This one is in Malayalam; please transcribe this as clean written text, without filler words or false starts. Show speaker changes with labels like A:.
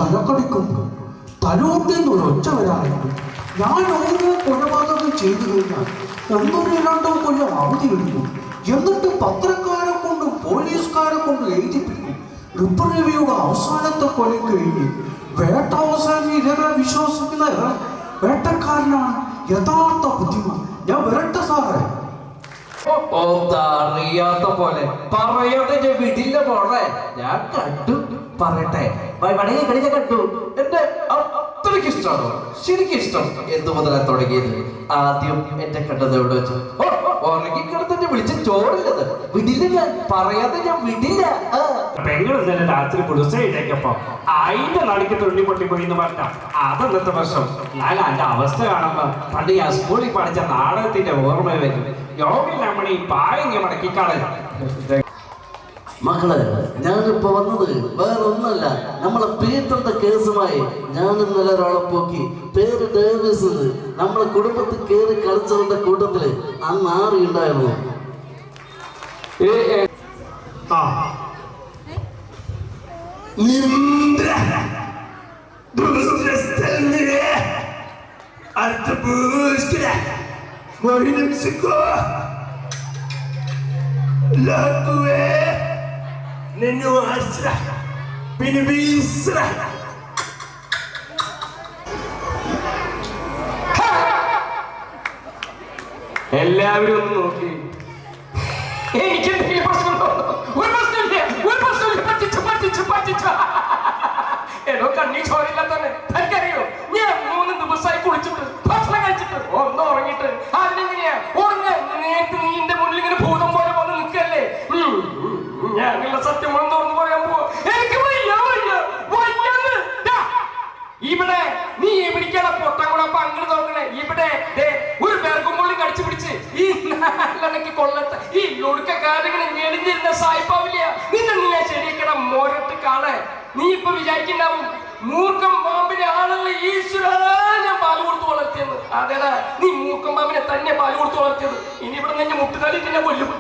A: തലക്കടിക്കുന്നു. തലോട്ടിന്ന് ഒരൊച്ച വരാറുണ്ട്. ഞാൻ ഓരോ കൊലപാതകം ചെയ്തു കഴിഞ്ഞാൽ 1-2 കൊല്ലം അവധി എടുക്കും. എന്നിട്ട് പത്രക്കാരെ കൊണ്ടും പോലീസുകാരെ കൊണ്ടും എഴുതിപ്പിക്കും. റിപ്പർവിയുടെ അവസാനത്തെ കൊലം കഴിഞ്ഞ് വേട്ട അവസാനം ഇരകളെ വിശ്വസിക്കുന്ന വേട്ടക്കാരനാണ് യഥാർത്ഥ ബുദ്ധിമാൻ. ഞാൻ വരട്ടെ സാറേ.
B: അറിയാത്ത പോലെ പറയാതെ ഞാൻ വിടില്ല മോളെ. ഞാൻ കണ്ടു പറയട്ടെ, കളിച്ച കണ്ടു. എന്റെ അത്രയ്ക്ക് ഇഷ്ടമാണോ? ശരിക്കും ഇഷ്ടം. എന്തു മുതലാ തുടങ്ങിയത്? ആദ്യം എന്നെ കണ്ടത് എവിടെ വെച്ചു? ഉറങ്ങിക്കിടന്നെ വിളിച്ച് ചോറില്ലത്. വിടില്ല, ഞാൻ പറയാതെ ഞാൻ വിടില്ല.
C: പെങ്ങളെ രാത്രി പുളിച്ചയിട്ടേക്കപ്പോ അതിന്റെ നടുക്ക് തുള്ളി പൊട്ടിപ്പോയി എന്ന് പറഞ്ഞ അതെന്നത്തെ വർഷം. ഞാൻ അതിന്റെ അവസ്ഥ കാണുമ്പോ പണ്ട് ഞാൻ സ്കൂളിൽ പഠിച്ച നാടകത്തിന്റെ ഓർമ്മ വരും. യോഗില്ലാമണി പായങ്ങി മടക്കിക്കാളെ.
B: മക്കളെ, ഞാനിപ്പോ വന്നത് വേറെ ഒന്നല്ല, നമ്മളെ പീറ്ററിന്റെ കേസുമായി. ഞാൻ ഇന്നലെ ഒരാളെ പോക്കി, പേര് ഡേവിസ്. നമ്മളെ കുടുംബത്തിൽ കയറി കളിച്ചവരുടെ കൂട്ടത്തില് അന്ന് ആറി ഉണ്ടായിരുന്നു.
C: എല്ലാവരും ഒന്ന് നോക്കി. എനിക്ക് എന്തെങ്കിലും പ്രശ്നമുണ്ടോ? ഒരു പ്രശ്നമില്ല, ഒരു പ്രശ്നമില്ല. പറ്റിച്ചു. ഏതോ കണ്ണി ചോരില്ല തന്നെ. എനിക്കറിയോ, ഞാൻ 3 ദിവസമായി കുളിച്ചിട്ട് ഭക്ഷണം കഴിച്ചിട്ട് ഒന്ന് ഉറങ്ങിട്ട് അതിനെങ്ങനെയാ ഉറങ്ങ നേരത്തെ നീ എന്റെ മുന്നിൽ ഇങ്ങനെ ഭൂതം പോലെ വന്ന് നിൽക്കല്ലേ? ഞാനുള്ള സത്യം തുറന്നു പറയാൻ പോവാ. എനിക്ക് ഇവിടെ നീ എവിടേക്കാണ് പൊട്ടംകുള പങ്ക് നോക്കണേ? ഇവിടെ ഒരു പേർക്കുമ്പുള്ളി കടിച്ചു പിടിച്ച് ഈ നല്ലക്ക് കൊള്ളത്ത ഈ ഒടുക്കക്കാരിങ്ങനെ ഞെളിഞ്ഞിരുന്ന സായിപ്പാവില്ല. നിന്നെ നീ ശരിയാക്കണം മോരട്ട് കാണേ. നീ ഇപ്പൊ വിചാരിക്കുന്നുണ്ടാവും മൂർഖം പാമ്പിനെ ആളുള്ള ഈശ്വര ഞാൻ പാല് കൊടുത്ത് വളർത്തിയത്. അതേടാ, നീ മൂർഖം പാമ്പിനെ തന്നെ പാല് കൊടുത്ത് വളർത്തിയത്. ഇനി ഇവിടെ നിന്നെ മുട്ടുകാലിട്ട് എന്നെ കൊല്ലും.